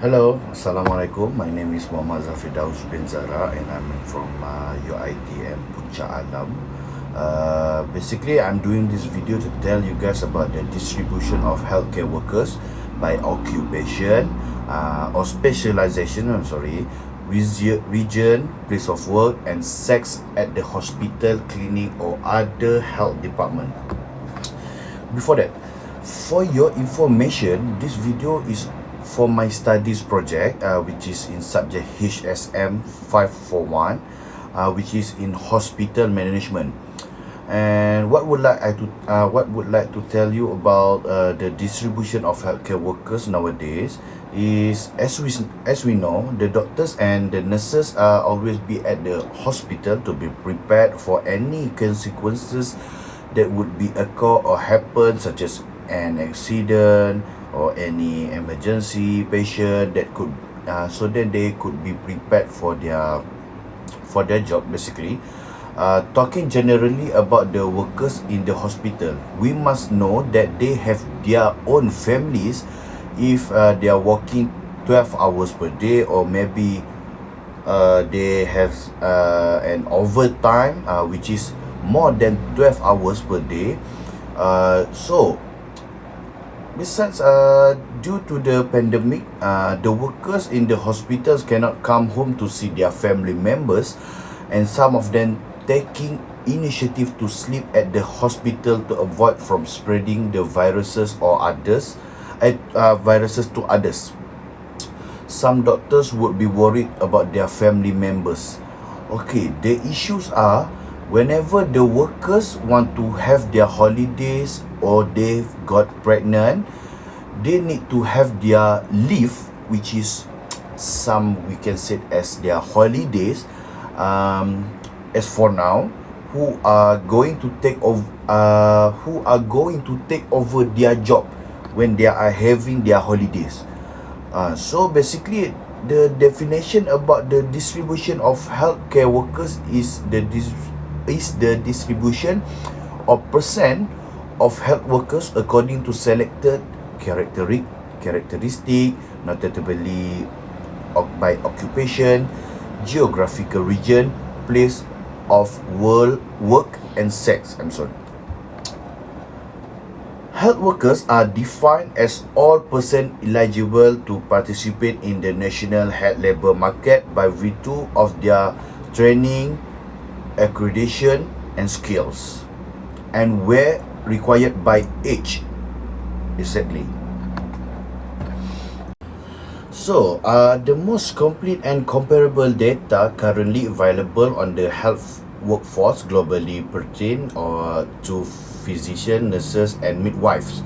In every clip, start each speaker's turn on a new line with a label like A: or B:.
A: Hello, Assalamualaikum. My name is Muhammad Zafidaus bin Zara and I'm from UITM Puncak Alam. Basically, I'm doing this video to tell you guys about the distribution of healthcare workers by occupation or specialization, region, place of work and sex at the hospital, clinic or other health department. Before that, for your information, this video is for my studies project, which is in subject HSM 541, which is in hospital management. And what would like to tell you about the distribution of healthcare workers nowadays is, as we know, the doctors and the nurses are always be at the hospital to be prepared for any consequences that would be occur or happen, such as an accident or any emergency patient that could so that they could be prepared for their job. Basically, talking generally about the workers in the hospital, we must know that they have their own families. If they are working 12 hours per day, or maybe they have an overtime which is more than 12 hours per day. So besides, due to the pandemic, the workers in the hospitals cannot come home to see their family members, and some of them taking initiative to sleep at the hospital to avoid from spreading the viruses or viruses to others. Some doctors would be worried about their family members. Okay, the issues are, whenever the workers want to have their holidays or they've got pregnant, they need to have their leave, which is some we can say as their holidays. As for now, who are going to take over their job when they are having their holidays. So basically, the definition about the distribution of healthcare workers is the distribution of percent of health workers according to selected characteristic, notably by occupation, geographical region, place of work and sex. Health workers are defined as all persons eligible to participate in the national health labour market by virtue of their training, accreditation and skills, and where required by age. Exactly. So, the most complete and comparable data currently available on the health workforce globally pertain to physicians, nurses and midwives.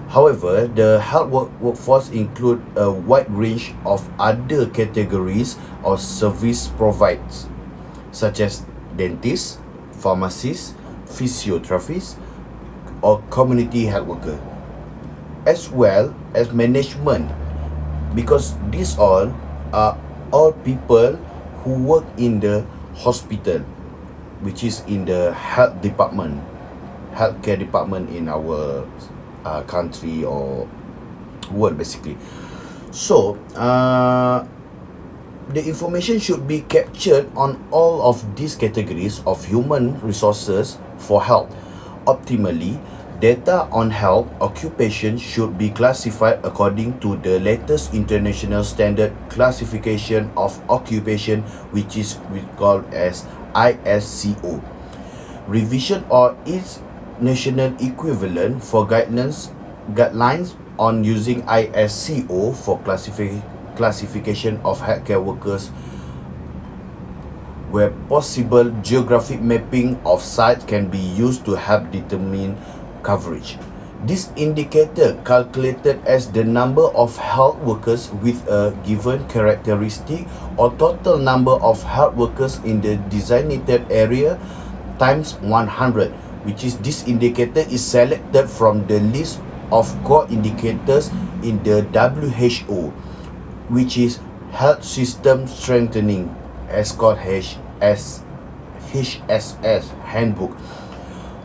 A: However, the health workforce include a wide range of other categories of service providers, such as dentists, pharmacists, physiotherapists or community health worker, as well as management, because these all are all people who work in the hospital, which is in the healthcare department in our country or world, basically. So the information should be captured on all of these categories of human resources for health. Optimally, data on health occupation should be classified according to the latest international standard classification of occupation, which is called as ISCO. Revision or its national equivalent for guidelines on using ISCO for classification of healthcare workers, where possible geographic mapping of sites can be used to help determine coverage. This indicator calculated as the number of health workers with a given characteristic or total number of health workers in the designated area times 100, which is this indicator is selected from the list of core indicators in the WHO, which is Health System Strengthening, as called HSS handbook.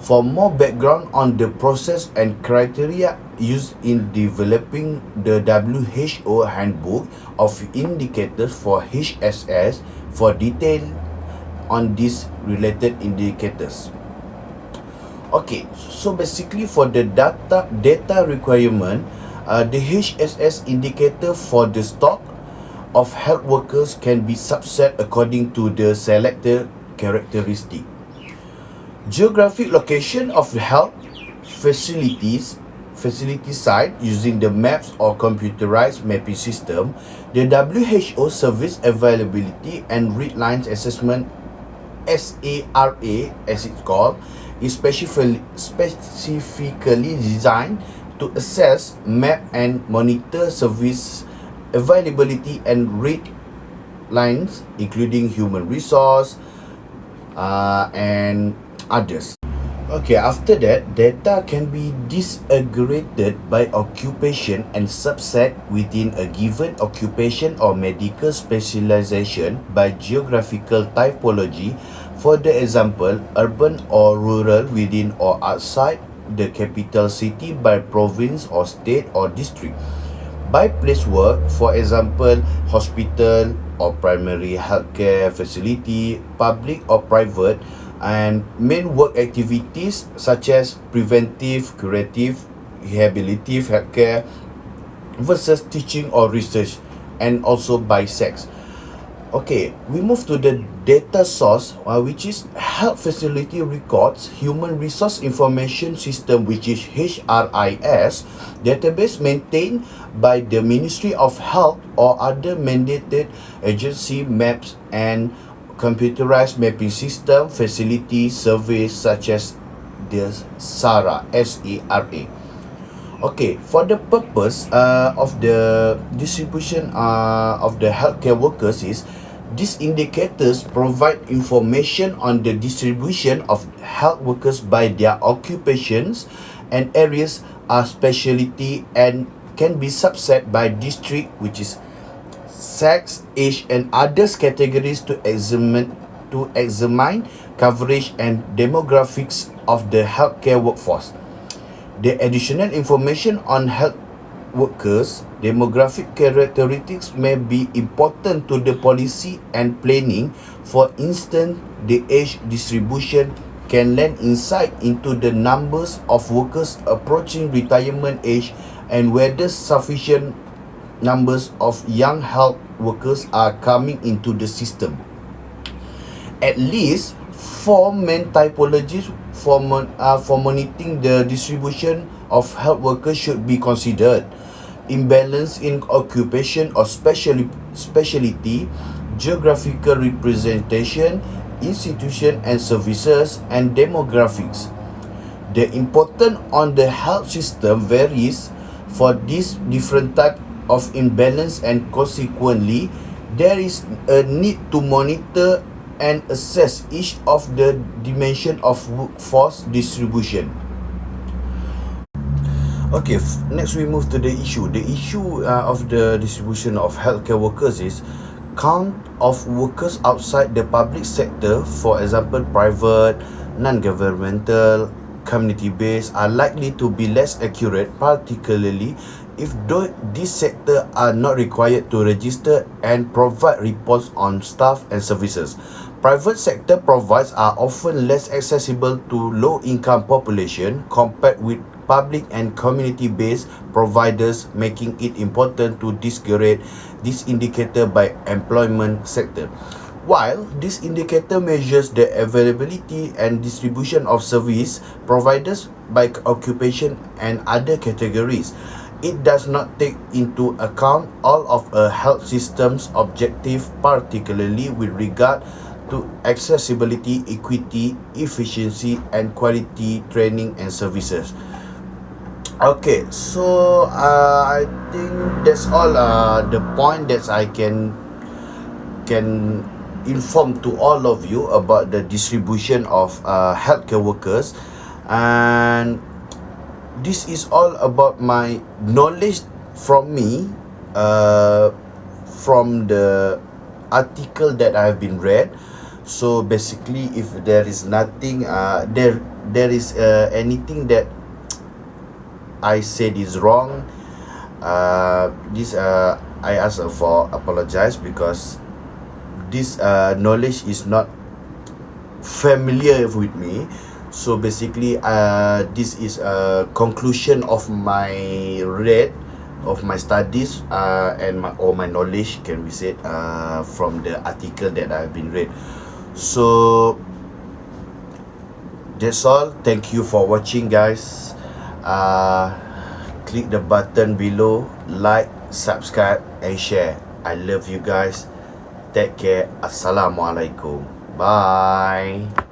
A: For more background on the process and criteria used in developing the WHO Handbook of Indicators for HSS, for detail on these related indicators. Okay, so basically for the data requirement, the HSS indicator for the stock of health workers can be subset according to the selected characteristic. Geographic location of the health facility site using the maps or computerized mapping system. The WHO Service Availability and Red Lines Assessment, SARA as it's called, is specifically designed to assess, map and monitor service availability and red lines, including human resource and others. Okay, after that, data can be disaggregated by occupation and subset within a given occupation or medical specialization by geographical typology. For the example, urban or rural, within or outside the capital city, by province or state or district. By place work, for example, hospital or primary healthcare facility, public or private, and main work activities such as preventive, curative, rehabilitative healthcare versus teaching or research, and also by sex. Okay, we move to the data source, which is Health Facility Records Human Resource Information System, which is HRIS, database maintained by the Ministry of Health or other mandated agency. Maps and computerized mapping system facility surveys such as the SARA, SARA. Okay, for the purpose of the distribution of the healthcare workers is, these indicators provide information on the distribution of health workers by their occupations and areas of specialty, and can be subset by district, which is sex, age, and others categories to examine coverage and demographics of the healthcare workforce. The additional information on health workers' demographic characteristics may be important to the policy and planning. For instance, the age distribution can lend insight into the numbers of workers approaching retirement age and whether sufficient numbers of young health workers are coming into the system. At least 4 main typologies for monitoring the distribution of health workers should be considered: imbalance in occupation or specialty, geographical representation, institution and services, and demographics. The importance on the health system varies for these different types of imbalance, and consequently, there is a need to monitor and assess each of the dimension of workforce distribution. Okay, next we move to the issue. The issue of the distribution of healthcare workers is count of workers outside the public sector, for example, private, non-governmental, community-based, are likely to be less accurate, particularly if these sectors are not required to register and provide reports on staff and services. Private sector providers are often less accessible to low-income population compared with public and community-based providers, making it important to discredit this indicator by employment sector. While this indicator measures the availability and distribution of service providers by occupation and other categories, it does not take into account all of a health system's objective, particularly with regard to accessibility, equity, efficiency, and quality training and services. Okay, so I think that's all the point that I can inform to all of you about the distribution of healthcare workers, and this is all about my knowledge from me, from the article that I have been read. So basically, if there is nothing, there is anything that I said is wrong, this I ask for apologize, because this knowledge is not familiar with me. So basically, this is a conclusion of my read of my studies, and my knowledge, can be said, from the article that I've been read. So that's all. Thank you for watching, guys. Click the button below, like, subscribe and share. I love you guys. Take care. Assalamualaikum. Bye.